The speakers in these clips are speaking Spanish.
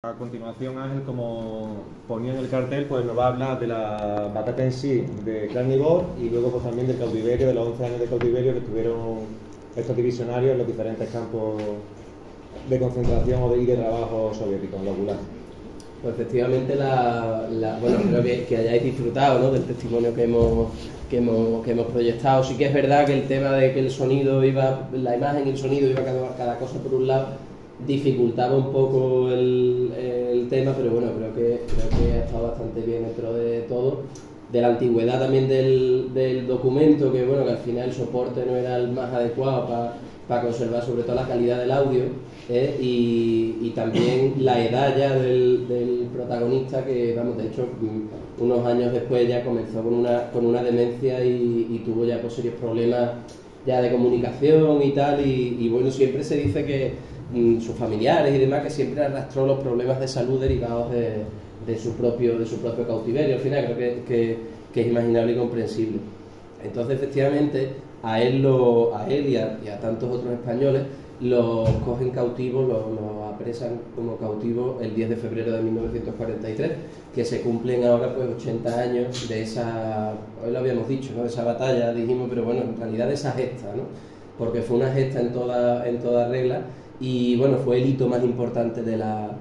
A continuación, Ángel, como ponía en el cartel, pues nos va a hablar de la batalla en sí, de Krasnivor, y luego pues también del cautiverio, de los 11 años de cautiverio que tuvieron estos divisionarios en los diferentes campos de concentración y de trabajo soviéticos, en los gulags. Pues efectivamente, bueno, creo que hayáis disfrutado, ¿no?, del testimonio que hemos proyectado. Sí que es verdad que el tema de que el sonido la imagen y el sonido iba cada cosa por un lado, dificultaba un poco el tema, pero bueno, creo que ha estado bastante bien dentro de todo. De la antigüedad también del documento, que bueno, que al final el soporte no era el más adecuado para conservar sobre todo la calidad del audio, y también la edad ya del protagonista, que vamos, de hecho unos años después ya comenzó con una demencia y tuvo ya pues serios problemas ya de comunicación y tal, y bueno, siempre se dice que sus familiares y demás, que siempre arrastró los problemas de salud derivados de su propio cautiverio. Al final creo que es imaginable y comprensible. Entonces, efectivamente, a él y a tantos otros españoles los cogen cautivos, los apresan como cautivos el 10 de febrero de 1943, que se cumplen ahora pues 80 años de esa, hoy lo habíamos dicho, ¿no?, de esa batalla, dijimos, pero bueno, en realidad de esa gesta, ¿no?, porque fue una gesta en toda regla. Y bueno, fue el hito más importante de la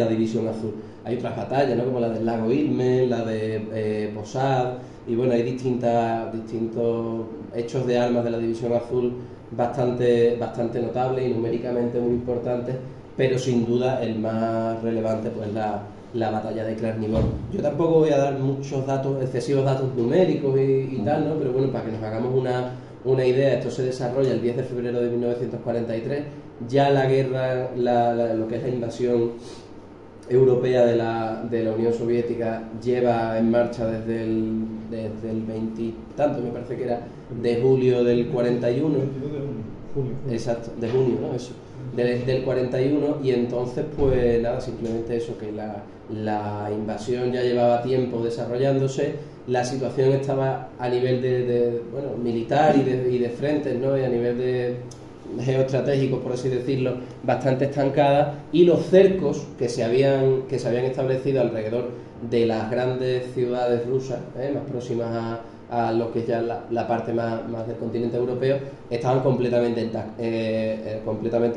División Azul. Hay otras batallas, ¿no?, como la del lago Ilmen, la de Posad, y bueno, hay distintos hechos de armas de la División Azul bastante notables y numéricamente muy importantes, pero sin duda el más relevante pues la batalla de Krasnivor. Yo tampoco voy a dar muchos excesivos datos numéricos y tal, ¿no?, pero bueno, para que nos hagamos una idea, esto se desarrolla el 10 de febrero de 1943, ya la guerra, lo que es la invasión europea de la Unión Soviética lleva en marcha desde el 20 y tanto, me parece que era de julio del 41, exacto, de junio, ¿no?, eso, del 41, y entonces pues nada, simplemente eso, que la invasión ya llevaba tiempo desarrollándose, la situación estaba a nivel de militar y de frentes, ¿no?, y a nivel de geoestratégicos, por así decirlo, bastante estancada, y los cercos que se habían establecido alrededor de las grandes ciudades rusas, más próximas a lo que es ya la parte más del continente europeo, estaban completamente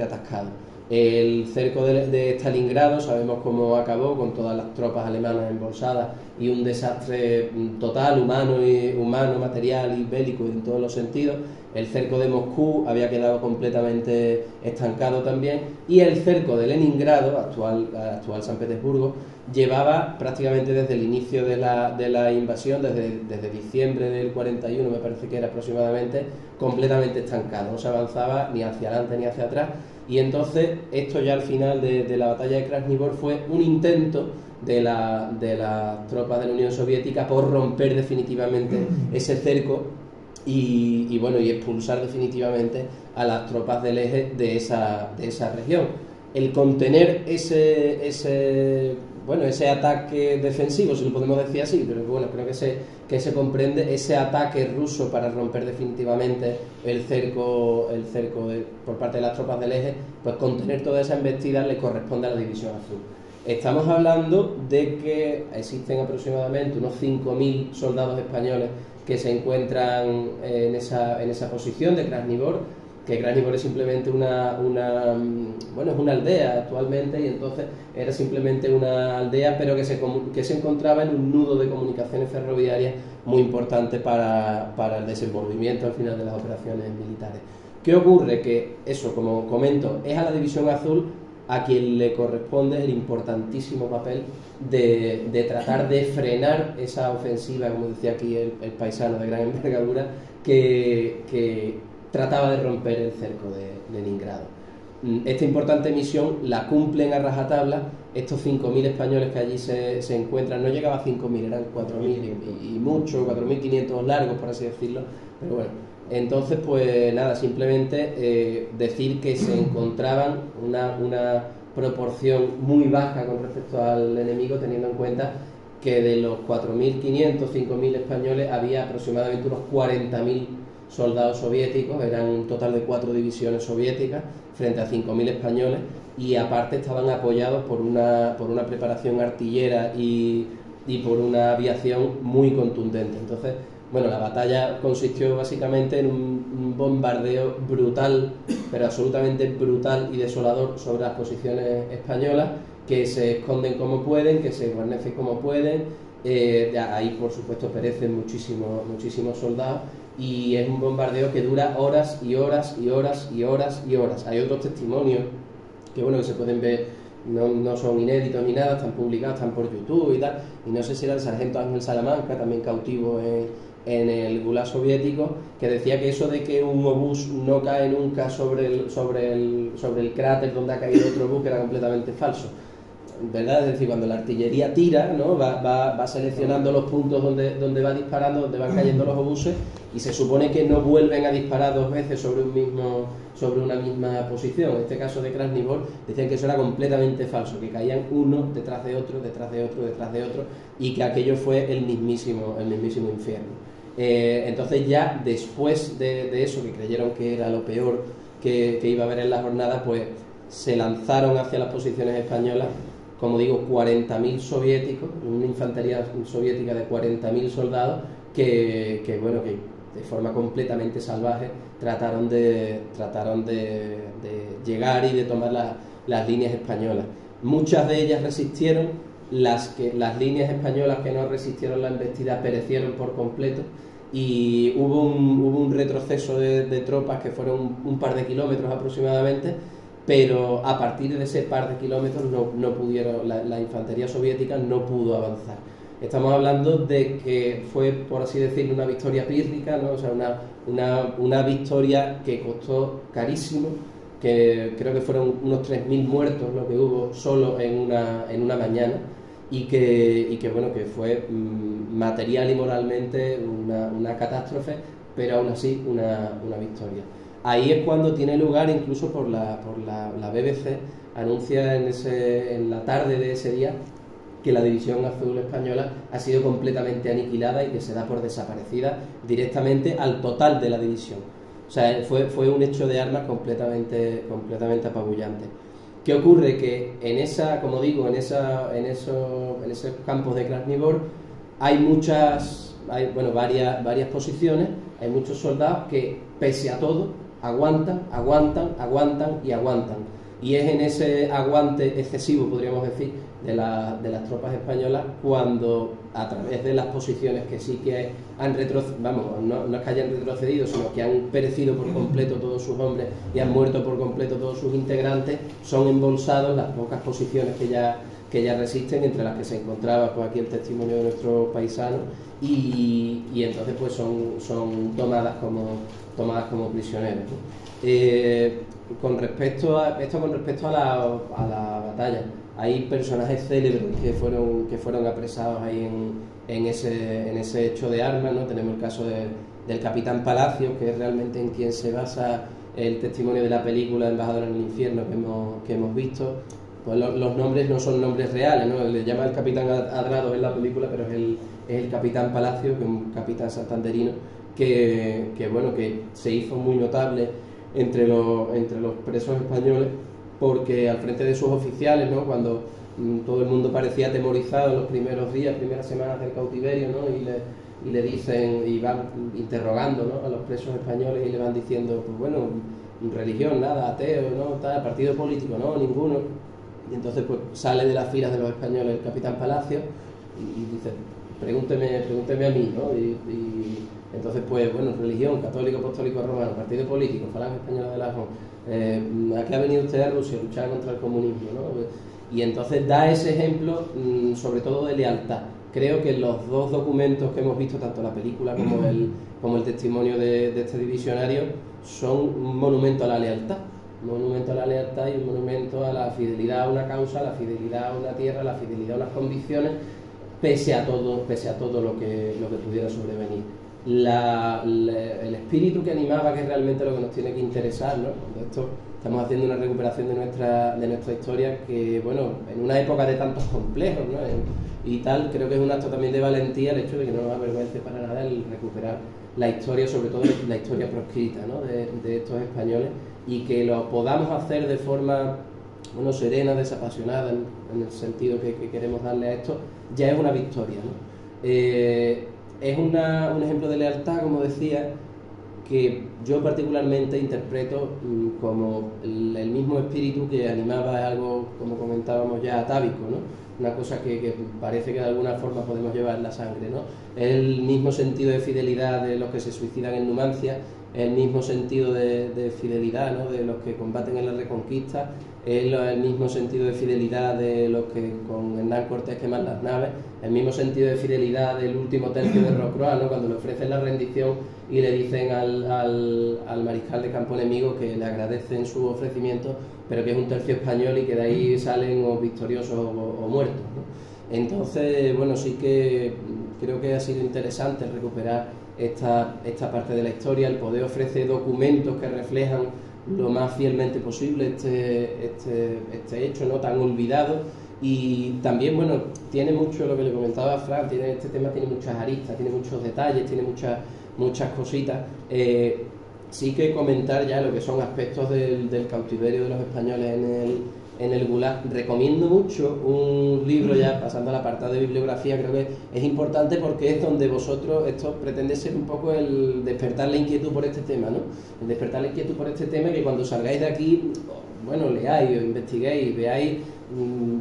atascados. El cerco de Stalingrado sabemos cómo acabó, con todas las tropas alemanas embolsadas y un desastre total, humano, material y bélico en todos los sentidos. El cerco de Moscú había quedado completamente estancado también, y el cerco de Leningrado, actual San Petersburgo, llevaba prácticamente desde el inicio de la invasión, desde diciembre del 41, me parece que era aproximadamente, completamente estancado, no se avanzaba ni hacia adelante ni hacia atrás. Y entonces esto ya al final de la batalla de Krasnivor fue un intento de las tropas de la Unión Soviética por romper definitivamente ese cerco y expulsar definitivamente a las tropas del eje de esa región. El contener ese ataque defensivo, si lo podemos decir así, pero bueno, creo que se comprende ese ataque ruso para romper definitivamente el cerco por parte de las tropas del eje, pues contener toda esa embestida le corresponde a la División Azul. Estamos hablando de que existen aproximadamente unos 5.000 soldados españoles que se encuentran en esa posición de Krasnivor, que Krasnivor es simplemente es una aldea actualmente, y entonces era simplemente una aldea, pero que se encontraba en un nudo de comunicaciones ferroviarias muy importante para el desenvolvimiento al final de las operaciones militares. ¿Qué ocurre? Que eso, como comento, es a la División Azul a quien le corresponde el importantísimo papel de tratar de frenar esa ofensiva, como decía aquí el paisano de gran envergadura, que trataba de romper el cerco de Leningrado. Esta importante misión la cumplen a rajatabla estos 5.000 españoles que allí se encuentran. No llegaba a 5.000, eran 4.000 y mucho, 4.500 largos, por así decirlo, pero bueno. Entonces, pues nada, simplemente decir que se encontraban una proporción muy baja con respecto al enemigo, teniendo en cuenta que de los 4.500, 5.000 españoles había aproximadamente unos 40.000 soldados soviéticos, eran un total de 4 divisiones soviéticas frente a 5.000 españoles, y aparte estaban apoyados por una preparación artillera y por una aviación muy contundente. Entonces, bueno, la batalla consistió básicamente en un bombardeo brutal, pero absolutamente brutal y desolador sobre las posiciones españolas, que se esconden como pueden, que se guarnecen como pueden. Ahí, por supuesto, perecen muchísimos soldados, y es un bombardeo que dura horas y horas y horas y horas y horas. Hay otros testimonios que, bueno, que se pueden ver, no son inéditos ni nada, están publicados, están por YouTube y tal, y no sé si era el sargento Ángel Salamanca, también cautivo en el Gulag soviético, que decía que eso de que un obús no cae nunca sobre el cráter donde ha caído otro obús, que era completamente falso, ¿verdad? Es decir, cuando la artillería tira, ¿no? va seleccionando los puntos donde va disparando, donde van cayendo los obuses, y se supone que no vuelven a disparar dos veces sobre una misma posición. En este caso de Krasnivor decían que eso era completamente falso, que caían uno detrás de otro, detrás de otro, detrás de otro, y que aquello fue el mismísimo infierno. Entonces, ya después de eso, que creyeron que era lo peor que iba a haber en la jornada, pues se lanzaron hacia las posiciones españolas, como digo, 40.000 soviéticos, una infantería soviética de 40.000 soldados que de forma completamente salvaje trataron de llegar y de tomar las líneas españolas. Muchas de ellas resistieron, las líneas españolas que no resistieron la embestida perecieron por completo, y hubo un retroceso de tropas que fueron un par de kilómetros aproximadamente, pero a partir de ese par de kilómetros no pudieron, la infantería soviética no pudo avanzar. Estamos hablando de que fue, por así decirlo, una victoria pírrica, ¿no? O sea, una victoria que costó carísimo, que creo que fueron unos 3.000 muertos lo que hubo solo en una mañana, y que bueno, que fue material y moralmente una catástrofe, pero aún así una victoria. Ahí es cuando tiene lugar, incluso por la BBC, anuncia en la tarde de ese día que la División Azul Española ha sido completamente aniquilada y que se da por desaparecida directamente al total de la división. O sea, fue un hecho de armas completamente apabullante. ¿Qué ocurre? Que como digo, en esos campos de Krasnivor hay varias posiciones, hay muchos soldados que, pese a todo, aguantan. Y es en ese aguante excesivo, podríamos decir, de las tropas españolas, cuando a través de las posiciones que sí que han retrocedido, no es que hayan retrocedido, sino que han perecido por completo todos sus hombres y han muerto por completo todos sus integrantes, son embolsados las pocas posiciones que ya resisten, entre las que se encontraba, pues, aquí el testimonio de nuestros paisanos, y entonces pues son tomadas como prisioneros, ¿no? Con respecto a la batalla, hay personajes célebres que fueron apresados ahí en ese hecho de armas, ¿no? Tenemos el caso del capitán Palacios, que es realmente en quien se basa el testimonio de la película Embajador en el infierno que hemos visto. Pues los nombres no son nombres reales, ¿no? Le llama el capitán Adrado en la película, pero es el capitán Palacios, que es un capitán santanderino que se hizo muy notable entre los presos españoles, porque al frente de sus oficiales, ¿no? Cuando todo el mundo parecía atemorizado en los primeros días, primeras semanas del cautiverio, ¿no? Y le dicen, y van interrogando, ¿no?, a los presos españoles, y le van diciendo, pues bueno, religión, nada, ateo, ¿no?, tal, partido político, no, ninguno. Y entonces pues sale de las filas de los españoles el capitán Palacio y dice, pregúnteme a mí, ¿no? Y entonces, pues bueno, religión, católico, apostólico, romano, partido político, Falange Española de Aragón, ¿a qué ha venido usted a Rusia? A luchar contra el comunismo, ¿no? Y entonces da ese ejemplo, sobre todo de lealtad. Creo que los dos documentos que hemos visto, tanto la película como el testimonio de este divisionario, son un monumento a la lealtad. Un monumento a la lealtad y un monumento a la fidelidad a una causa, la fidelidad a una tierra, la fidelidad a unas convicciones, pese a todo lo que pudiera sobrevenir. El espíritu que animaba, que es realmente lo que nos tiene que interesar, ¿no? Cuando estamos haciendo una recuperación de nuestra historia, que bueno, en una época de tantos complejos, ¿no?, y tal, creo que es un acto también de valentía el hecho de que no nos avergüence para nada el recuperar la historia, sobre todo la historia proscrita, ¿no?, de estos españoles, y que lo podamos hacer de forma bueno, serena, desapasionada, en el sentido que queremos darle a esto, ya es una victoria, ¿no? Es un ejemplo de lealtad, como decía, que yo particularmente interpreto como el mismo espíritu que animaba algo, como comentábamos ya, atávico, ¿no? Una cosa que parece que de alguna forma podemos llevar en la sangre, ¿no? El mismo sentido de fidelidad de los que se suicidan en Numancia, el mismo sentido de fidelidad, ¿no?, de los que combaten en la Reconquista, el mismo sentido de fidelidad de los que con Hernán Cortés queman las naves, el mismo sentido de fidelidad del último tercio de Rocroi, ¿no?, cuando le ofrecen la rendición y le dicen al mariscal de campo enemigo que le agradecen su ofrecimiento, pero que es un tercio español y que de ahí salen o victoriosos o muertos, ¿no? Entonces, bueno, sí que creo que ha sido interesante recuperar esta parte de la historia. El poder ofrece documentos que reflejan lo más fielmente posible este hecho, ¿no?, tan olvidado. Y también, bueno, tiene mucho lo que le comentaba a Fran, este tema tiene muchas aristas, tiene muchos detalles, tiene muchas cositas. Sí que comentar ya lo que son aspectos del cautiverio de los españoles en el Gulag. Recomiendo mucho un libro, ya pasando al apartado de bibliografía, creo que es importante porque es donde vosotros, esto pretende ser un poco el despertar la inquietud por este tema, ¿no? El despertar la inquietud por este tema, que cuando salgáis de aquí, bueno, leáis o investiguéis, veáis,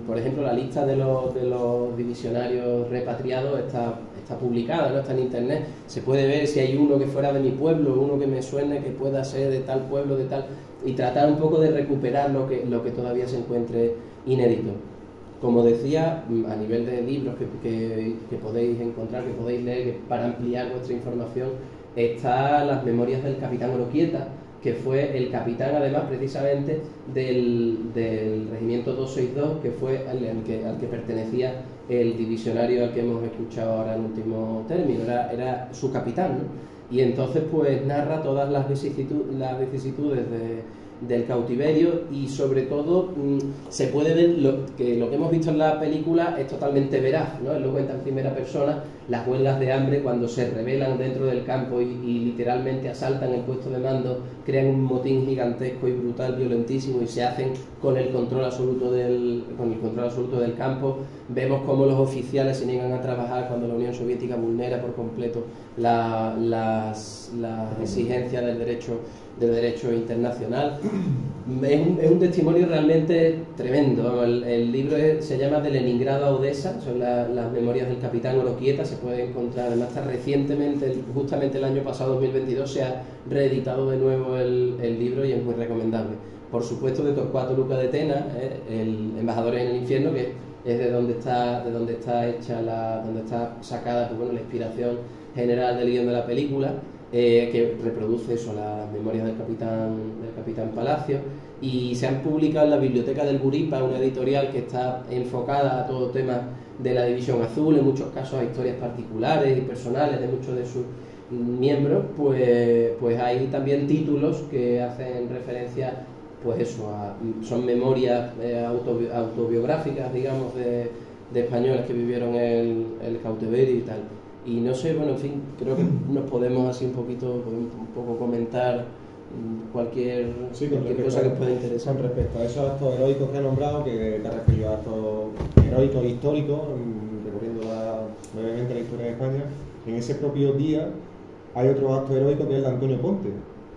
por ejemplo, la lista de los divisionarios repatriados está publicada, ¿no?, está en internet. Se puede ver si hay uno que fuera de mi pueblo, uno que me suene que pueda ser de tal pueblo, de tal, y tratar un poco de recuperar lo que todavía se encuentre inédito. Como decía, a nivel de libros que podéis encontrar, que podéis leer, que para ampliar vuestra información, está Las memorias del capitán Oroquieta, que fue el capitán, además, precisamente del regimiento 262, que fue al que pertenecía el divisionario al que hemos escuchado ahora en último término, era su capitán, ¿no? Y entonces pues narra todas las vicisitudes del cautiverio, y sobre todo se puede ver lo que hemos visto en la película es totalmente veraz, ¿no? Él lo cuenta en primera persona, las huelgas de hambre cuando se rebelan dentro del campo y literalmente asaltan el puesto de mando, crean un motín gigantesco y brutal, violentísimo, y se hacen con el control absoluto del campo. Vemos cómo los oficiales se niegan a trabajar cuando la Unión Soviética vulnera por completo las exigencias del derecho internacional. Es un testimonio realmente tremendo. El libro se llama De Leningrado a Odessa, son las memorias del capitán Oroquieta. Se puede encontrar, además está recientemente, justamente el año pasado, 2022, se ha reeditado de nuevo el libro y es muy recomendable. Por supuesto, de Torcuato Luca de Tena, el Embajadores en el Infierno, que es de donde está sacada, pues bueno, la inspiración general del guión de la película, que reproduce eso, las memorias del capitán Palacio, y se han publicado en la Biblioteca del Guripa, una editorial que está enfocada a todo tema de la División Azul, en muchos casos a historias particulares y personales de muchos de sus miembros. Pues hay también títulos que hacen referencia, pues eso, son memorias autobiográficas, digamos, de españoles que vivieron el cautiverio y tal. Y no sé, bueno, en fin, creo que nos podemos así un poco comentar cualquier cosa que os pueda interesar. Con respecto a esos actos heroicos que he nombrado, que te has referido a actos heroicos históricos, recorriendo brevemente la historia de España, en ese propio día hay otro acto heroico que es el de Antonio Ponte.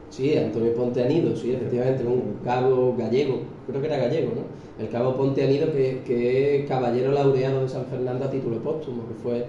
Sí, Antonio Ponte Anido, sí, efectivamente, un cabo gallego, creo que era gallego, ¿no? El cabo Ponte Anido, que es caballero laureado de San Fernando a título póstumo, que fue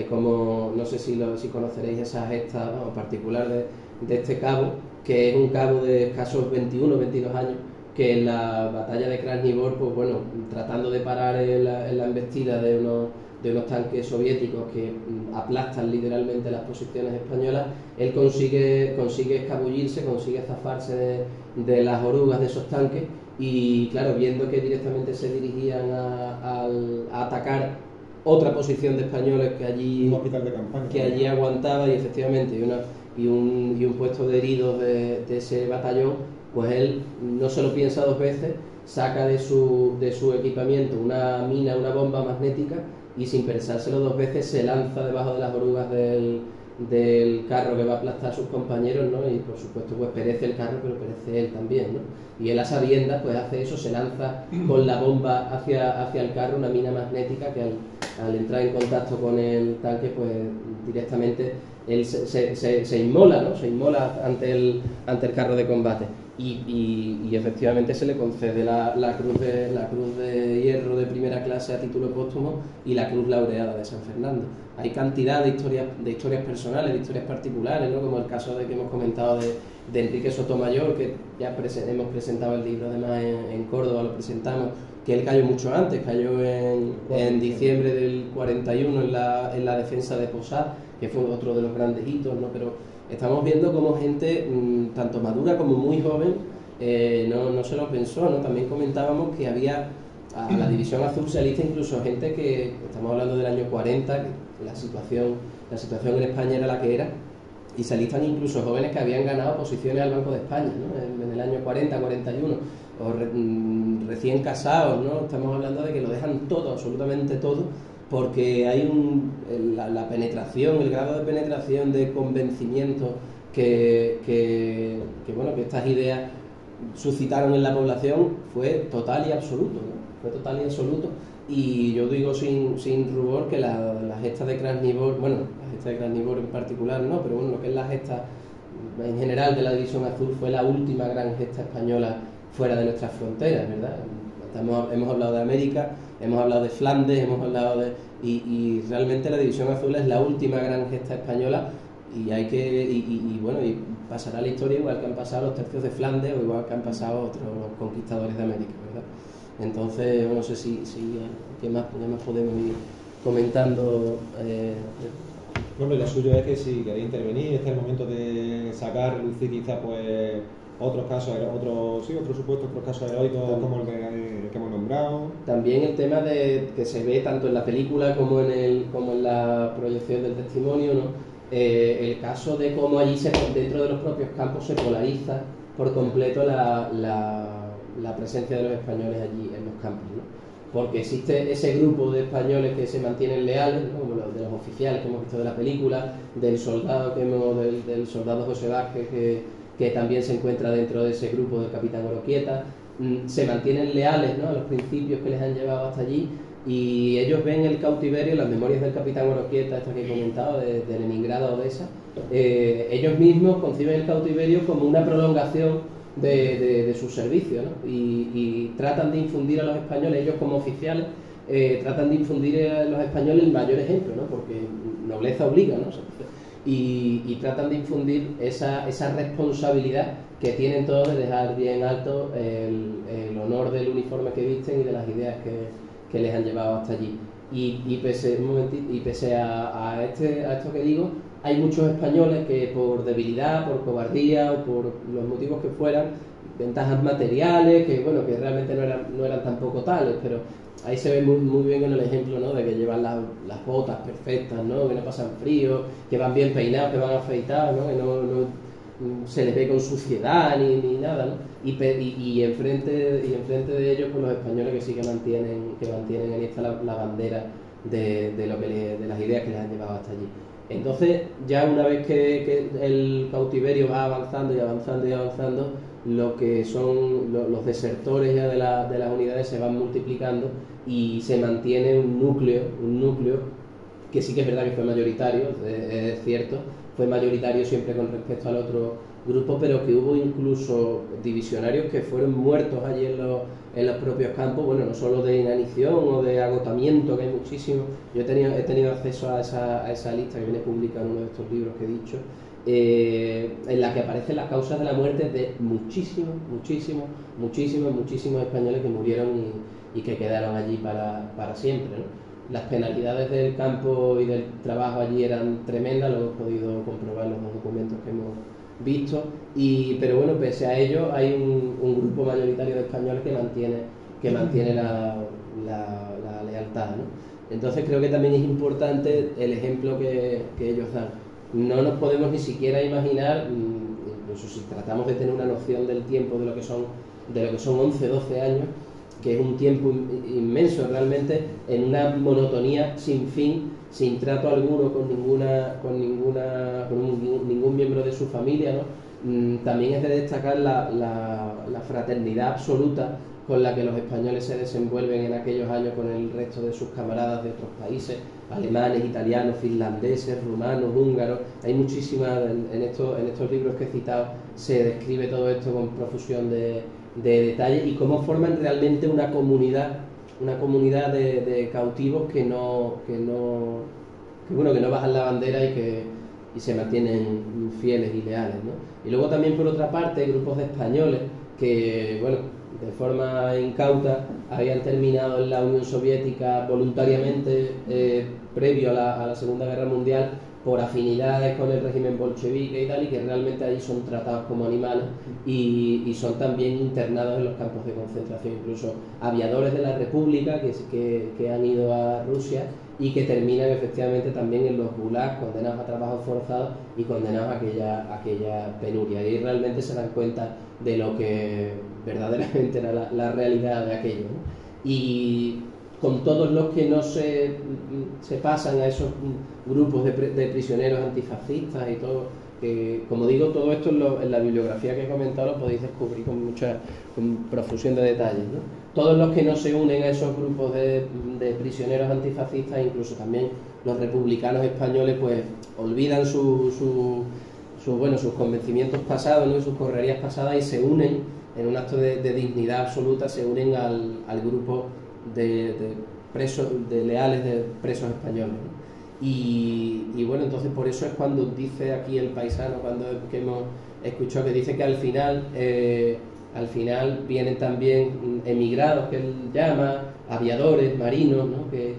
como, no sé si conoceréis esa gesta, ¿no?, particular de este cabo, que es un cabo de escasos 21 o 22 años, que en la batalla de Krasnivor, pues bueno, tratando de parar la embestida de unos tanques soviéticos que aplastan literalmente las posiciones españolas, él consigue escabullirse, consigue zafarse de las orugas de esos tanques, y claro, viendo que directamente se dirigían a atacar otra posición de españoles que allí, un hospital de campaña, que allí aguantaba, y efectivamente y un puesto de heridos de ese batallón, pues él no se lo piensa dos veces, saca de su equipamiento una bomba magnética, y sin pensárselo dos veces se lanza debajo de las orugas del del carro que va a aplastar a sus compañeros, ¿no? Y por supuesto pues perece el carro, pero perece él también, ¿no? Y él a sabiendas pues hace eso, se lanza con la bomba hacia el carro, una mina magnética que al entrar en contacto con el tanque pues directamente él se inmola, ¿no? Se inmola ante el carro de combate. Y efectivamente se le concede la cruz de hierro de primera clase a título póstumo y la cruz laureada de San Fernando. Hay cantidad de historias personales, de historias particulares, ¿no? Como el caso de que hemos comentado de Enrique Sotomayor, que ya hemos presentado el libro además en Córdoba, lo presentamos, que él cayó mucho antes, cayó en diciembre del 41 en la defensa de Posad, que fue otro de los grandes hitos, ¿no? Pero estamos viendo cómo gente tanto madura como muy joven no se lo pensó, ¿no? También comentábamos que había a la División Azul se alista incluso gente que, estamos hablando del año 40, que la situación en España era la que era, y se alistan incluso jóvenes que habían ganado posiciones al Banco de España, ¿no? En el año 40, 41, o recién casados, ¿no? Estamos hablando de que lo dejan todo, absolutamente todo, porque hay la penetración, el grado de penetración, de convencimiento que estas ideas suscitaron en la población fue total y absoluto, ¿no? Fue total y absoluto. Y yo digo sin rubor que la gesta de Krasnivor, bueno, la gesta de Krasnivor en particular no, pero bueno, lo que es la gesta en general de la División Azul fue la última gran gesta española fuera de nuestras fronteras, ¿verdad? Hemos hablado de América, hemos hablado de Flandes, hemos hablado y realmente la División Azul es la última gran gesta española y pasará la historia igual que han pasado los tercios de Flandes o igual que han pasado otros conquistadores de América, ¿verdad? Entonces, no sé si ¿qué más podemos ir comentando? Bueno, lo suyo es que si queréis intervenir, este es el momento de sacar, lucir quizá pues otros casos, otros supuestos, otros casos heroicos como el que hemos nombrado. También el tema de que se ve tanto en la película como en la proyección del testimonio, ¿no? El caso de cómo allí dentro de los propios campos se polariza por completo la presencia de los españoles allí en los campos, ¿no? Porque existe ese grupo de españoles que se mantienen leales, ¿no? Como los de los oficiales que hemos visto de la película, del soldado del soldado José Vázquez que también se encuentra dentro de ese grupo del capitán Oroquieta, se mantienen leales, ¿no? A los principios que les han llevado hasta allí, y ellos ven el cautiverio, las memorias del capitán Oroquieta, esta que he comentado, de Leningrado, Odessa, ellos mismos conciben el cautiverio como una prolongación de su servicio, ¿no? Y tratan de infundir a los españoles, ellos como oficiales, tratan de infundir a los españoles el mayor ejemplo, ¿no? Porque nobleza obliga, ¿no? Y tratan de infundir esa responsabilidad que tienen todos de dejar bien alto el honor del uniforme que visten y de las ideas que les han llevado hasta allí. Y pese a esto que digo, hay muchos españoles que por debilidad, por cobardía o por los motivos que fueran, ventajas materiales, que realmente no eran tampoco tales, pero ahí se ve muy bien en el ejemplo, ¿no? De que llevan las botas perfectas, ¿no? Que no pasan frío, que van bien peinados, que van afeitados, ¿no? Que no se les ve con suciedad ni nada, ¿no? Y enfrente de ellos pues los españoles que sí que mantienen ahí está la bandera de las ideas que les han llevado hasta allí. Entonces, ya una vez que el cautiverio va avanzando y avanzando y avanzando, lo que son los desertores ya de las unidades se van multiplicando y se mantiene un núcleo que sí que es verdad que fue mayoritario, es cierto, fue mayoritario siempre con respecto al otro grupo, pero que hubo incluso divisionarios que fueron muertos allí en los propios campos, bueno, no solo de inanición o de agotamiento, que hay muchísimos. Yo he tenido acceso a esa lista que viene publicada en uno de estos libros que he dicho, en la que aparecen las causas de la muerte de muchísimos españoles que murieron y que quedaron allí para siempre, ¿no? Las penalidades del campo y del trabajo allí eran tremendas, lo hemos podido comprobar en los documentos que hemos visto, pero bueno, pese a ello hay un grupo mayoritario de españoles que mantiene la lealtad, ¿no? Entonces creo que también es importante el ejemplo que ellos dan. No nos podemos ni siquiera imaginar, incluso si tratamos de tener una noción del tiempo de lo que son 11, 12 años, que es un tiempo inmenso realmente, en una monotonía sin fin, sin trato alguno con ningún miembro de su familia, ¿no? También es de destacar la fraternidad absoluta con la que los españoles se desenvuelven en aquellos años con el resto de sus camaradas de otros países, alemanes, italianos, finlandeses, rumanos, húngaros. Hay muchísimas, en estos libros que he citado se describe todo esto con profusión de detalles y cómo forman realmente una comunidad de cautivos que no bajan la bandera y se mantienen fieles y leales, ¿no? Y luego también, por otra parte, hay grupos de españoles que, bueno, de forma incauta habían terminado en la Unión Soviética voluntariamente previo a la Segunda Guerra Mundial por afinidades con el régimen bolchevique y tal, y que realmente allí son tratados como animales y son también internados en los campos de concentración, incluso aviadores de la República que han ido a Rusia y que terminan efectivamente también en los gulags, condenados a trabajos forzados y condenados a aquella penuria. Y realmente se dan cuenta de lo que verdaderamente era la realidad de aquello, ¿no? Y con todos los que no se pasan a esos grupos de prisioneros antifascistas y todo, que, como digo, todo esto en la bibliografía que he comentado lo podéis descubrir con profusión de detalles, ¿no? Todos los que no se unen a esos grupos de prisioneros antifascistas, incluso también los republicanos españoles, pues olvidan sus convencimientos pasados, ¿no? Y sus correrías pasadas, y se unen en un acto de dignidad absoluta, se unen al grupo de leales de presos españoles, ¿no? Y bueno, entonces por eso es cuando dice aquí el paisano, que hemos escuchado, que dice que al final vienen también emigrados, que él llama, aviadores, marinos, ¿no? que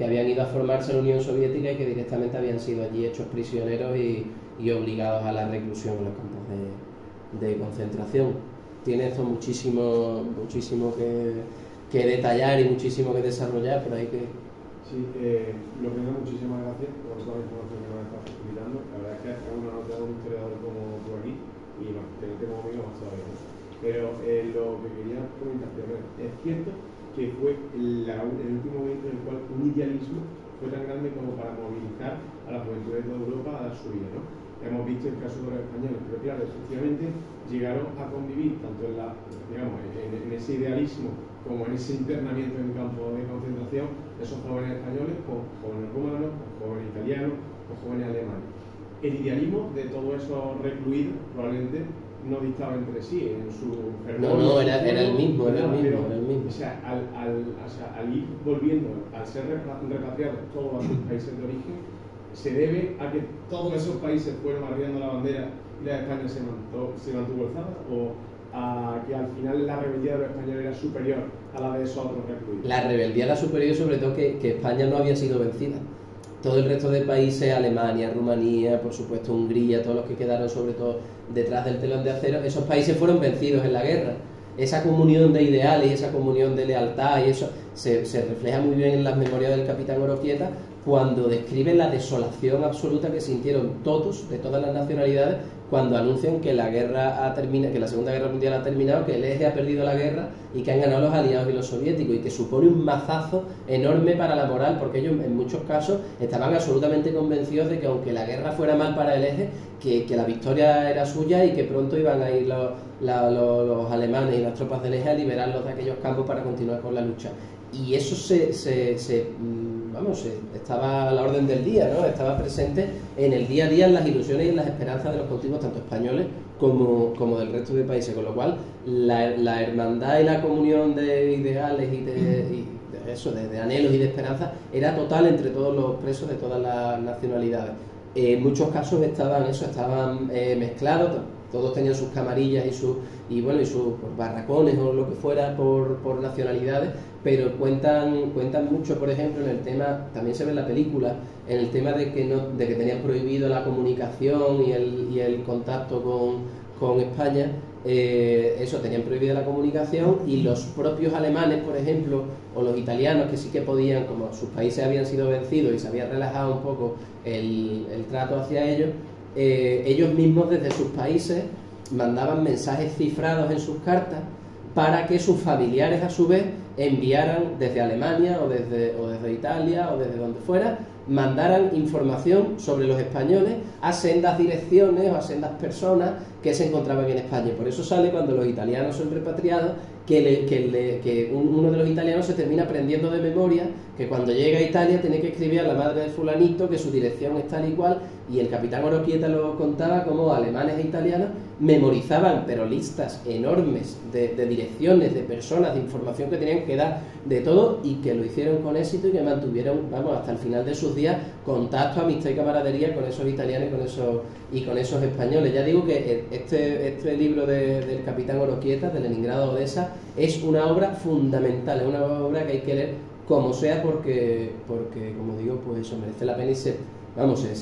habían ido a formarse en la Unión Soviética y que directamente habían sido allí hechos prisioneros y obligados a la reclusión en los campos de concentración. Tiene esto muchísimo que detallar y muchísimo que desarrollar, pero hay que... Sí, lo primero, muchísimas gracias por toda la información que nos estás facilitando. La verdad es que es una nota de un historiador como tú aquí, y bueno, tenerte como amigo más todavía, ¿no? Pero lo que quería comentarte, es cierto que fue el último momento en el cual un idealismo fue tan grande como para movilizar a la juventud de toda Europa a dar su vida, ¿no? Hemos visto el caso de los españoles, pero claro, efectivamente llegaron a convivir tanto en ese idealismo como en ese internamiento en campo de concentración, esos jóvenes españoles con jóvenes rumanos, con jóvenes italianos, con jóvenes alemanes. El idealismo de todos esos recluidos probablemente no dictaba entre sí en su fervor. No, era el mismo. O sea, al ir volviendo, al ser repatriados todos a sus países de origen, se debe a que todos esos países fueron arriando la bandera y la de España se mantuvo alzada, o a que al final la rebeldía de los españoles era superior a la de esos otros recluidos. La rebeldía era superior, sobre todo que España no había sido vencida. Todo el resto de países, Alemania, Rumanía, por supuesto Hungría, todos los que quedaron sobre todo detrás del telón de acero, esos países fueron vencidos en la guerra. Esa comunión de ideales y esa comunión de lealtad y eso se refleja muy bien en las memorias del capitán Oroquieta, cuando describe la desolación absoluta que sintieron todos, de todas las nacionalidades, cuando anuncian que la guerra ha terminado, que la Segunda Guerra Mundial ha terminado, que el eje ha perdido la guerra y que han ganado los aliados y los soviéticos, y que supone un mazazo enorme para la moral, porque ellos en muchos casos estaban absolutamente convencidos de que aunque la guerra fuera mal para el eje, que la victoria era suya y que pronto iban a ir los alemanes y las tropas del eje a liberarlos de aquellos campos para continuar con la lucha. Y eso estaba a la orden del día, ¿no? Estaba presente en el día a día, en las ilusiones y en las esperanzas de los cautivos, tanto españoles como del resto de países, con lo cual la hermandad y la comunión de ideales y de anhelos y de esperanzas era total entre todos los presos de todas las nacionalidades. En muchos casos estaban mezclados, todos tenían sus camarillas y sus barracones o lo que fuera por nacionalidades, pero cuentan mucho, por ejemplo, en el tema, también se ve en la película, en el tema de que tenían prohibido la comunicación y el contacto con España. Tenían prohibida la comunicación, y los propios alemanes, por ejemplo, o los italianos, que sí que podían, como sus países habían sido vencidos y se había relajado un poco el trato hacia ellos, ellos mismos desde sus países mandaban mensajes cifrados en sus cartas para que sus familiares a su vez enviaran desde Alemania o desde Italia o desde donde fuera, mandaran información sobre los españoles a sendas direcciones o a sendas personas que se encontraban en España. Por eso sale cuando los italianos son repatriados que uno de los italianos se termina aprendiendo de memoria que cuando llega a Italia tiene que escribir a la madre de fulanito que su dirección es tal y cual, y el capitán Oroquieta lo contaba como alemanes e italianos memorizaban pero listas enormes de direcciones, de personas, de información que tenían que dar de todo, y que lo hicieron con éxito y que mantuvieron, vamos, hasta el final de sus días contacto, amistad y camaradería con esos italianos y con esos españoles. Ya digo que este libro del capitán Oroquieta, de Leningrado a Odessa, es una obra fundamental, es una obra que hay que leer como sea porque como digo, pues eso merece la pena y se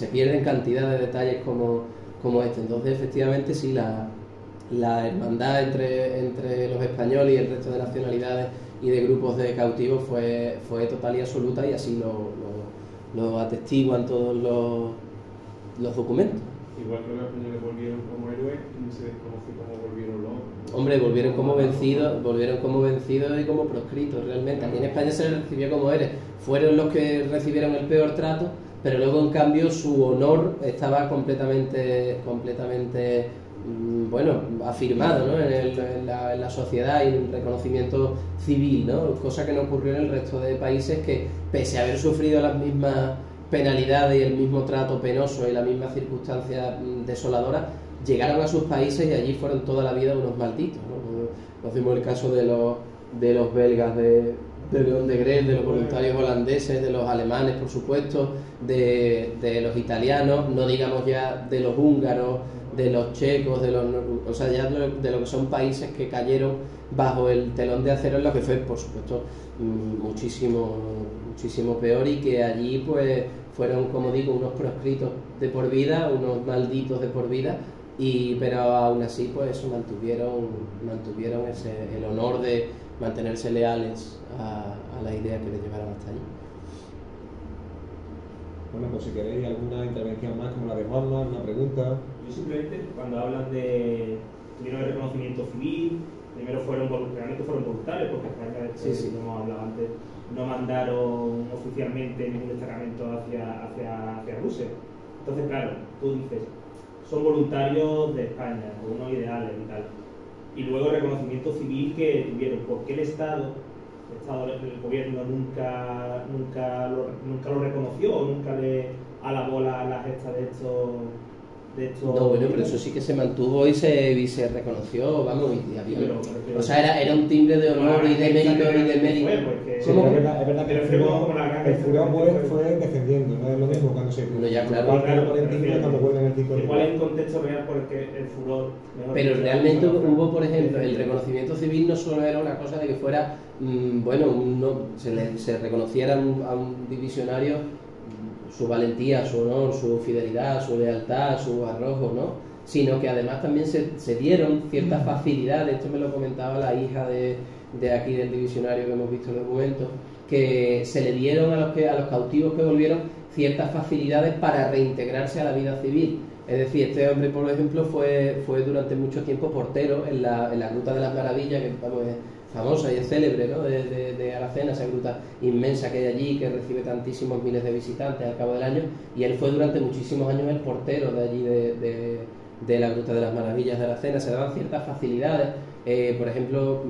pierden cantidad de detalles como este. Entonces, efectivamente, sí, la hermandad entre los españoles y el resto de nacionalidades y de grupos de cautivos fue total y absoluta, y así lo atestiguan todos los documentos. Igual que los españoles volvieron como héroes, no se desconoce cómo volvieron los otros. Hombre, volvieron como vencidos y como proscritos realmente. Aquí en España se les recibió como héroes. Fueron los que recibieron el peor trato, pero luego en cambio su honor estaba completamente bueno, afirmado, ¿no? en la sociedad y en el reconocimiento civil, ¿no? Cosa que no ocurrió en el resto de países, que pese a haber sufrido las mismas penalidades y el mismo trato penoso y la misma circunstancia desoladora, llegaron a sus países y allí fueron toda la vida unos malditos, ¿no? Nos vimos el caso de los belgas de León de Gres, de los voluntarios holandeses, de los alemanes, por supuesto, de los italianos, no digamos ya de los húngaros, de los checos, o sea, ya de lo que son países que cayeron bajo el telón de acero, en lo que fue, por supuesto, muchísimo peor, y que allí pues fueron, como digo, unos proscritos de por vida, unos malditos de por vida, pero aún así pues eso, mantuvieron el honor de mantenerse leales a la idea que les llevaron hasta allí. Bueno, pues si queréis alguna intervención más como la de Juanma, una pregunta. Yo simplemente, cuando hablan de tuvieron el reconocimiento civil, primero realmente fueron voluntarios, porque España, sí. como hemos hablado antes, no mandaron oficialmente ningún destacamento hacia Rusia. Entonces, claro, tú dices, son voluntarios de España, con unos ideales y tal. Y luego el reconocimiento civil que tuvieron, porque el gobierno nunca lo reconoció, o nunca le alabó la gesta de estos. No, bueno, pero eso sí que se mantuvo y se reconoció, vamos, y había, o sea, era un timbre de honor y de mérito y de mérito. Sí, es verdad que el furor fue descendiendo, no es lo mismo cuando se bueno, ya, claro, cuando vuelven el 5 de igual en contexto real, porque el furor pero realmente hubo, por ejemplo, el reconocimiento civil no solo era una cosa de que fuera se reconociera a un divisionario su valentía, su honor, su fidelidad, su lealtad, su arrojo, ¿no? Sino que además también se dieron ciertas facilidades. Esto me lo comentaba la hija de aquí del divisionario que hemos visto en el documento, que se le dieron a los cautivos que volvieron ciertas facilidades para reintegrarse a la vida civil. Es decir, este hombre, por ejemplo, fue durante mucho tiempo portero en la Gruta de las Maravillas, que vamos, es famosa y es célebre, ¿no? de Aracena, esa gruta inmensa que hay allí, que recibe tantísimos miles de visitantes al cabo del año, y él fue durante muchísimos años el portero de allí de la Gruta de las Maravillas de Aracena. Se daban ciertas facilidades, por ejemplo,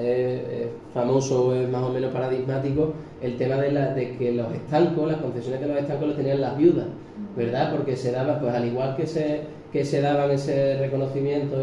es famoso, es más o menos paradigmático el tema de que los estancos, las concesiones de los estancos los tenían las viudas, ¿verdad? Porque se daba, pues al igual que se daban ese reconocimiento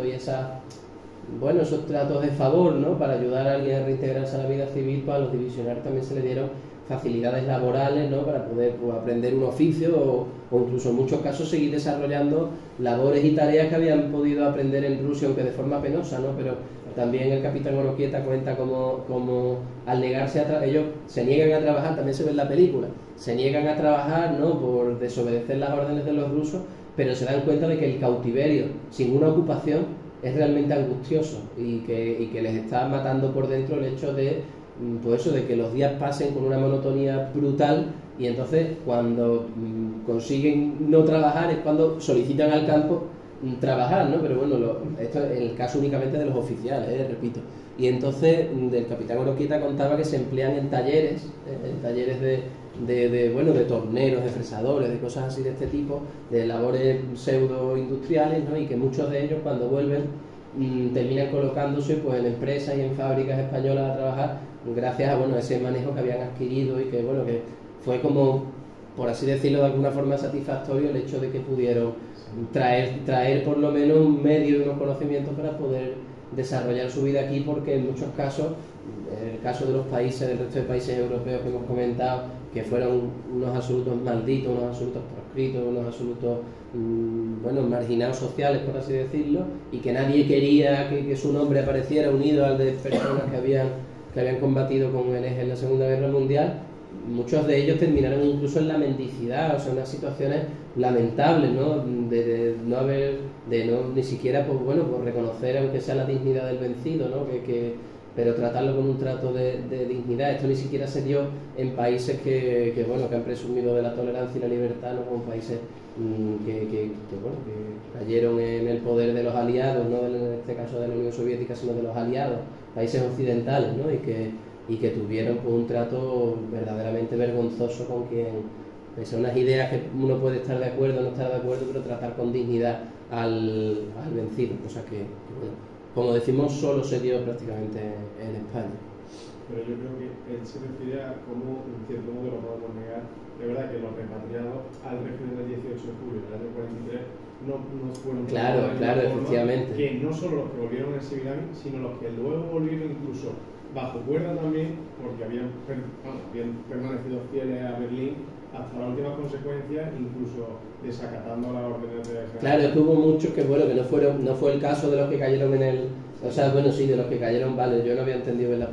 y esos tratos de favor, ¿no? Para ayudar a alguien a reintegrarse a la vida civil, pues a los divisionarios también se les dieron facilidades laborales, ¿no? Para poder aprender un oficio o incluso en muchos casos seguir desarrollando labores y tareas que habían podido aprender en Rusia, aunque de forma penosa, ¿no? Pero también el capitán Oroquieta cuenta como al negarse ellos se niegan a trabajar, también se ve en la película, se niegan a trabajar, ¿no? Por desobedecer las órdenes de los rusos, pero se dan cuenta de que el cautiverio sin una ocupación es realmente angustioso y que les está matando por dentro el hecho de que los días pasen con una monotonía brutal, y entonces cuando consiguen no trabajar es cuando solicitan al campo trabajar, ¿no? Pero bueno, esto es el caso únicamente de los oficiales, repito. Y entonces del capitán Oroquieta contaba que se emplean en talleres de torneros, de fresadores, de cosas así de este tipo, de labores pseudo-industriales, ¿no? Y que muchos de ellos cuando vuelven terminan colocándose pues en empresas y en fábricas españolas a trabajar gracias a ese manejo que habían adquirido y que fue como, por así decirlo de alguna forma, satisfactorio el hecho de que pudieron traer por lo menos un medio y unos conocimientos para poder desarrollar su vida aquí, porque en muchos casos, en el caso de los países, del resto de países europeos que hemos comentado, que fueron unos absolutos malditos, unos absolutos proscritos, unos absolutos marginados sociales, por así decirlo, y que nadie quería que su nombre apareciera unido al de personas que habían combatido con el eje en la Segunda Guerra Mundial. Muchos de ellos terminaron incluso en la mendicidad, o sea, unas situaciones lamentables, ¿no? De no ni siquiera pues reconocer aunque sea la dignidad del vencido, ¿no? Pero tratarlo con un trato de dignidad. Esto ni siquiera se dio en países que han presumido de la tolerancia y la libertad, ¿no? Como países que cayeron en el poder de los aliados, no en este caso de la Unión Soviética, sino de los aliados, países occidentales, ¿no? Y que tuvieron pues un trato verdaderamente vergonzoso con quien, pese a unas ideas que uno puede estar de acuerdo o no estar de acuerdo, pero tratar con dignidad al vencido, cosa que como decimos, solo se dio prácticamente en España. Pero yo creo que él se refiere a cómo, en cierto modo, lo podemos negar. Es verdad que los repatriados al régimen del 18 de julio del año 43 no fueron... Claro, efectivamente. Que no solo los que volvieron en Sibirán, sino los que luego volvieron incluso bajo cuerda también, porque habían permanecido fieles a Berlín hasta las últimas consecuencias, incluso desacatando las órdenes de... Claro, es que hubo muchos que no fue el caso de los que cayeron en el... O sea, sí, de los que cayeron, vale, yo no había entendido el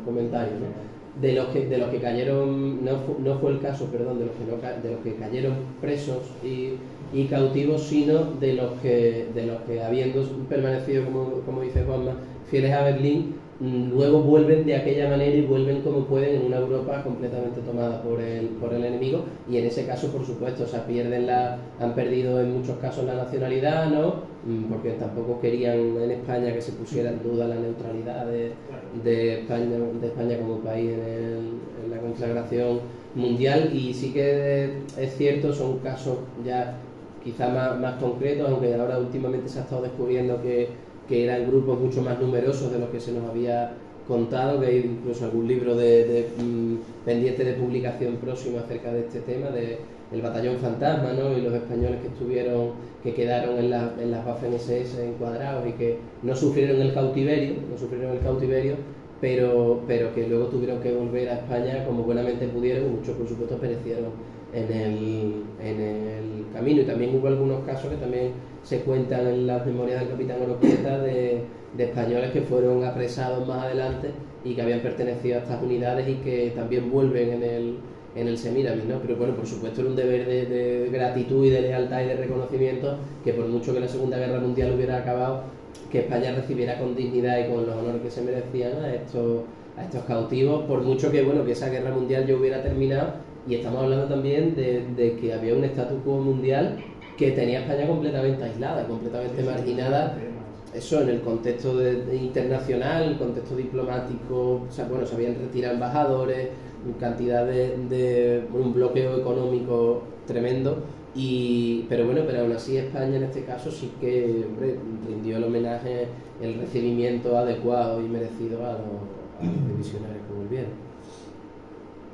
comentario, ¿no? De los que cayeron, no fue el caso, perdón, de los que cayeron presos y cautivos, sino de los que habiendo permanecido, como dice Juanma, fieles a Berlín, luego vuelven de aquella manera y vuelven como pueden en una Europa completamente tomada por el enemigo, y en ese caso, por supuesto, o sea, han perdido en muchos casos la nacionalidad, ¿no? Porque tampoco querían en España que se pusiera en duda la neutralidad de España como país en la conflagración mundial. Y sí que es cierto, son casos ya quizá más concretos, aunque ahora últimamente se ha estado descubriendo que eran grupos mucho más numerosos de los que se nos había contado, que hay incluso algún libro pendiente de publicación próximo acerca de este tema, del batallón fantasma, ¿no? Y los españoles que quedaron en las Waffen-SS encuadrados y que no sufrieron el cautiverio, pero que luego tuvieron que volver a España como buenamente pudieron, y muchos por supuesto perecieron en el camino. Y también hubo algunos casos que también se cuentan en las memorias del capitán Oroquieta de españoles que fueron apresados más adelante y que habían pertenecido a estas unidades y que también vuelven en el Semiramis, ¿no? Pero bueno, por supuesto era un deber de gratitud y de lealtad y de reconocimiento, que por mucho que la Segunda Guerra Mundial hubiera acabado, que España recibiera con dignidad y con los honores que se merecían a estos cautivos, por mucho que esa guerra mundial ya hubiera terminado. Y estamos hablando también de que había un status quo mundial que tenía España completamente aislada, completamente marginada. Eso en el contexto internacional, el contexto diplomático, se habían retirado embajadores, cantidad de un bloqueo económico tremendo, pero aún así España en este caso sí que rindió el homenaje, el recibimiento adecuado y merecido a los divisionarios que volvieron.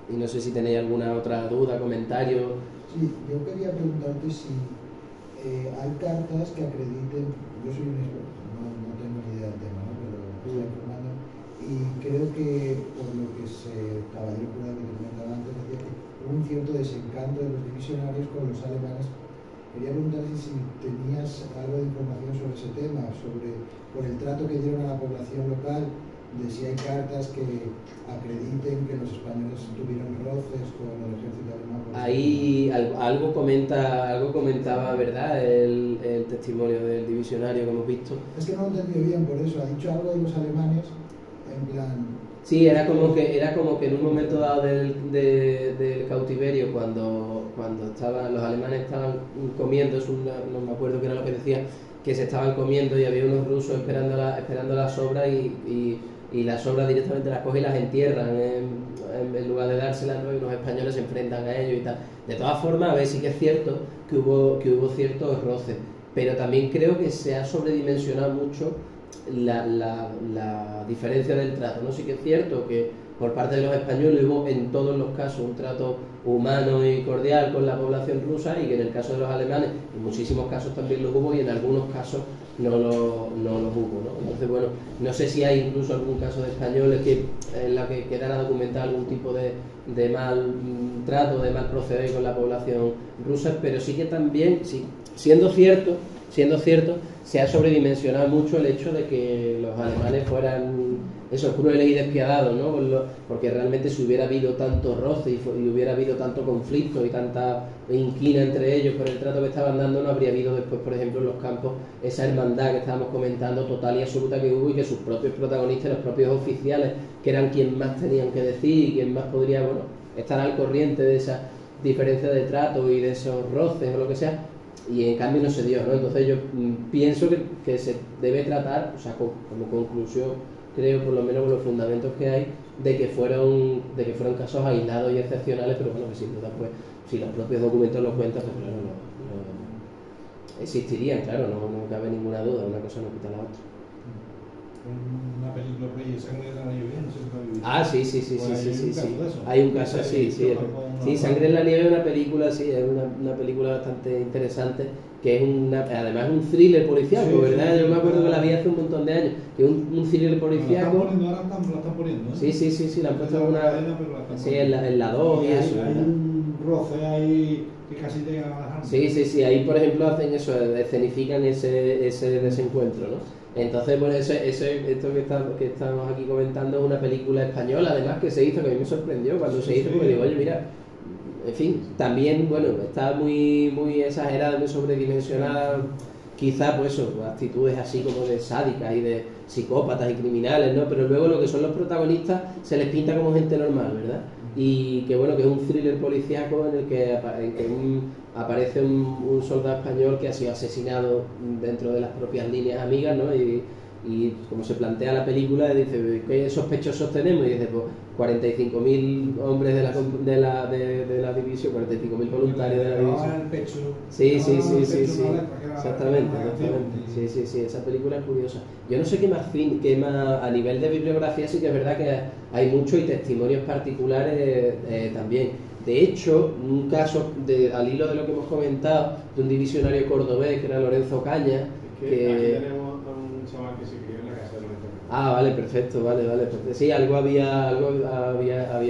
Y no sé si tenéis alguna otra duda, comentario. Sí, yo quería preguntarte si hay cartas que acrediten, yo soy un experto, no tengo ni idea del tema, ¿no? Pero estoy informando, y creo que por lo que Caballero Jurado que te comentaba antes, decía que hubo un cierto desencanto de los divisionarios con los alemanes. Quería preguntarte si tenías algo de información sobre ese tema, por el trato que dieron a la población local, de si hay cartas que acrediten que los españoles tuvieron roces con el ejército alemán. Ahí algo comentaba, ¿verdad?, el testimonio del divisionario que hemos visto. Es que no lo he entendido bien, por eso ha dicho algo de los alemanes, en plan, Sí, era como que en un momento dado del cautiverio, cuando los alemanes estaban comiendo, no me acuerdo qué era lo que decía, que se estaban comiendo y había unos rusos esperando las sobras y las sobras directamente las cogen y las entierran en lugar de dárselas, ¿no? Y los españoles se enfrentan a ellos y tal. De todas formas, a ver, sí que es cierto que hubo ciertos roces, pero también creo que se ha sobredimensionado mucho la diferencia del trato, ¿no? Sí que es cierto que por parte de los españoles hubo en todos los casos un trato humano y cordial con la población rusa, y que en el caso de los alemanes en muchísimos casos también lo hubo y en algunos casos no los hubo, ¿no? Entonces, bueno, no sé si hay incluso algún caso de españoles en la que quedara documentado algún tipo de mal trato, de mal proceder con la población rusa, pero sí que también, sí, siendo cierto, se ha sobredimensionado mucho el hecho de que los alemanes fueran esos crueles y despiadados, ¿no? Porque realmente si hubiera habido tanto roce y hubiera habido tanto conflicto y tanta inquina entre ellos por el trato que estaban dando, no habría habido después, por ejemplo, en los campos, esa hermandad que estábamos comentando total y absoluta que hubo, y que sus propios protagonistas, los propios oficiales, que eran quien más tenían que decir y quien más podría, bueno, estar al corriente de esa diferencia de trato y de esos roces o lo que sea, y en cambio no se dio, ¿no? Entonces yo pienso que se debe tratar, o sea, como conclusión, creo, por lo menos con los fundamentos que hay, de que fueron casos aislados y excepcionales, pero bueno, que sin duda, pues, si los propios documentos lo cuentan, pues claro, existirían, claro, no cabe ninguna duda, una cosa no quita la otra. Una película de Sangre de la Nieve, no sé si lo habéis visto. Ah, sí. Pues Hay un caso así, sí. Sí, Sangre en la Nieve es una película, sí, es una película bastante interesante, que es además un thriller policíaco, Sí, ¿verdad? sí, Yo me acuerdo sí. que la vi hace un montón de años, que es un thriller policíaco. Ahora la están poniendo, ¿eh? Sí, la han puesto en Está una... cadena, pero la están Sí, poniendo. en la 2 y eso, Hay ¿verdad? un roce ahí que casi llega a bajar. Sí, ahí por ejemplo hacen eso, escenifican ese desencuentro, ¿no? Entonces, bueno, esto que estamos aquí comentando es una película española, además, que se hizo, que a mí me sorprendió cuando se hizo, porque digo, oye, mira, en fin, también, bueno, está muy exagerada, muy sobredimensionada, quizá, pues eso, actitudes así como de sádicas y de psicópatas y criminales, ¿no? Pero luego lo que son los protagonistas se les pinta como gente normal, ¿verdad? Y que bueno, que es un thriller policíaco en el que aparece un soldado español que ha sido asesinado dentro de las propias líneas amigas, ¿no? Y como se plantea la película, dice, ¿qué sospechosos tenemos? Y dice, pues 45.000 hombres de la división, 45.000 voluntarios de la división. El pecho. Sí. Exactamente. Exactamente. Sí, esa película es curiosa. Yo no sé qué más a nivel de bibliografía, sí que es verdad que hay mucho, y testimonios particulares también. De hecho, un caso al hilo de lo que hemos comentado, de un divisionario cordobés que era Lorenzo Caña, Aquí tenemos a un chaval que se crió en la casa de Lorenzo Caña. Ah, vale, perfecto. Sí, algo había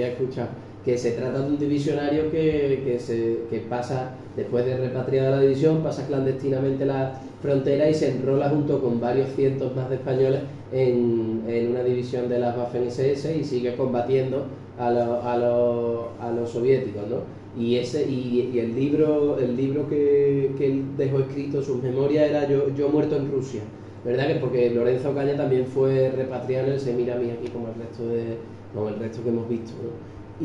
escuchado. Que se trata de un divisionario que pasa, después de repatriada la división, pasa clandestinamente la frontera y se enrola junto con varios cientos más de españoles en una división de las Waffen-SS y sigue combatiendo a los soviéticos, ¿no? Y el libro que él dejó escrito, sus memorias, era Yo muerto en Rusia, ¿verdad? Que porque Lorenzo Caña también fue repatriado en el Semiramis aquí, como el resto que hemos visto, ¿no?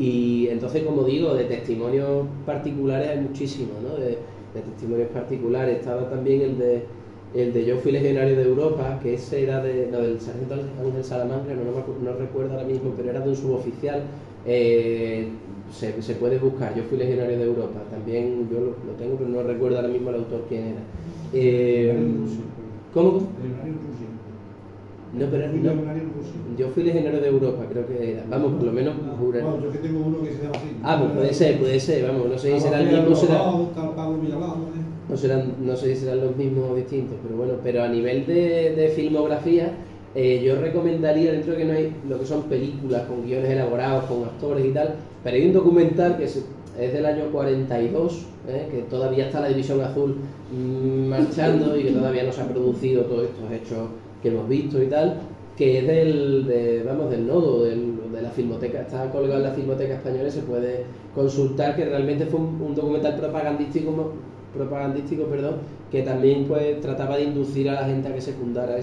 Y entonces, como digo, de testimonios particulares hay muchísimos, ¿no? De testimonios particulares. Estaba también el de Yo fui legionario de Europa, que ese era del sargento Ángel Salamanca, no recuerdo ahora mismo, pero era de un suboficial. Se puede buscar, Yo fui legionario de Europa, también yo lo tengo, pero no recuerdo ahora mismo el autor quién era. ¿Cómo? No, pero no. Yo fui legionario de Europa, creo que era. Vamos, por lo menos jurar. Bueno, yo que tengo uno que se llama así. Ah, pues puede ser, vamos, no sé si será el mismo, no sé si serán los mismos o distintos, pero bueno, pero a nivel de filmografía, yo recomendaría, dentro de que no hay lo que son películas con guiones elaborados, con actores y tal, pero hay un documental que es del año 42, que todavía está la División Azul marchando y que todavía no se ha producido todos estos hechos que hemos visto y tal, que es del nodo, de la Filmoteca, está colgado en la Filmoteca Española y se puede consultar, que realmente fue un documental propagandístico, que también pues trataba de inducir a la gente a que secundara a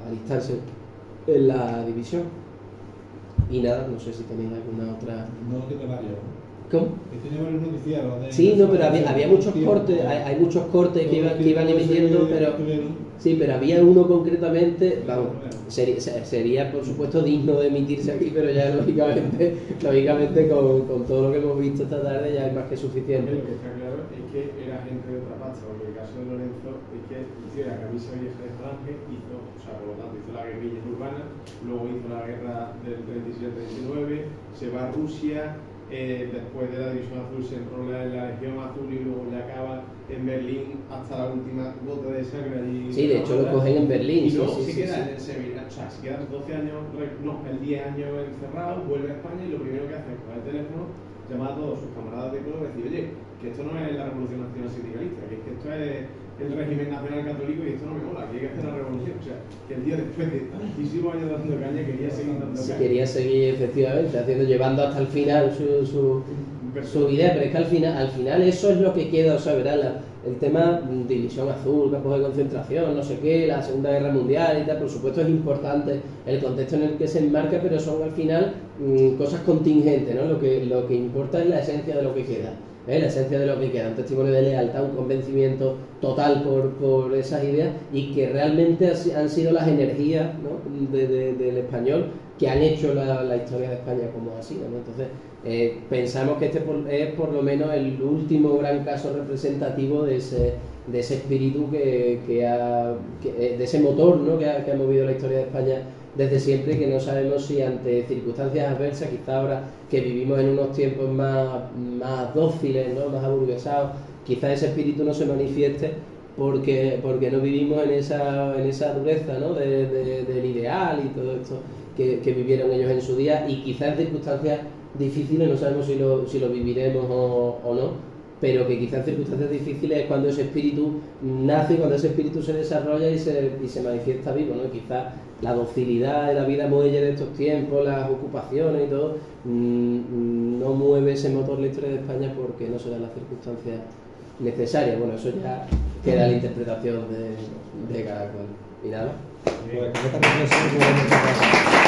alistarse en la división. Y nada, no sé si tenéis alguna otra. No tiene varios. ¿Cómo? Tiene varios noticieros. Sí, no, pero había muchos cortes, hay muchos cortes que iban emitiendo, pero sí, pero había uno concretamente, vamos, sería por supuesto digno de emitirse aquí, pero ya lógicamente con todo lo que hemos visto esta tarde ya es más que suficiente. Lo que está claro es que era gente de otra pasta, porque el caso de Lorenzo es que hizo la camisa vieja de Falange, por lo tanto hizo la guerrilla urbana, luego hizo la guerra del 37-39, se va a Rusia. Después de la División Azul se enrola en la Legión Azul y luego ya acaba en Berlín hasta la última gota de sangre allí. Sí, de hecho lo cogen en Berlín. Y luego sí, se queda en el seminario, o sea, se queda 12 años, no, el 10 años encerrado, vuelve a España y lo primero que hace es coger el teléfono, llamar a todos sus camaradas de club y decir, oye, que esto no es la Revolución Nacional Sindicalista, que esto es el régimen nacional católico y esto no me mola, que hay que hacer la revolución. O sea, que el día después de tantísimos años dando caña quería seguir dando caña. Quería seguir efectivamente llevando hasta el final su idea, pero es que al final eso es lo que queda, o sea, verá, el tema División Azul, campos de concentración, no sé qué, la Segunda Guerra Mundial y tal, por supuesto es importante el contexto en el que se enmarca, pero son al final cosas contingentes, ¿no? Lo que importa es la esencia de lo que queda. La esencia de lo que queda, un testimonio de lealtad, un convencimiento total por esas ideas y que realmente han sido las energías, ¿no? del español que han hecho la historia de España como ha sido, ¿no? Entonces pensamos que este es por lo menos el último gran caso representativo de ese espíritu de ese motor, ¿no? que ha movido la historia de España desde siempre, que no sabemos si ante circunstancias adversas, quizá ahora que vivimos en unos tiempos más dóciles, ¿no? Más aburguesados, quizá ese espíritu no se manifieste porque no vivimos en esa dureza, ¿no? del ideal y todo esto que vivieron ellos en su día, y quizá en circunstancias difíciles, no sabemos si lo viviremos o no, pero que quizá en circunstancias difíciles es cuando ese espíritu nace, cuando ese espíritu se desarrolla y se manifiesta vivo, ¿no? Quizá la docilidad de la vida muelle de estos tiempos, las ocupaciones y todo, no mueve ese motor la historia de España porque no se dan las circunstancias necesarias. Bueno, eso ya queda la interpretación de cada cual. Y nada. Pues con esta reflexión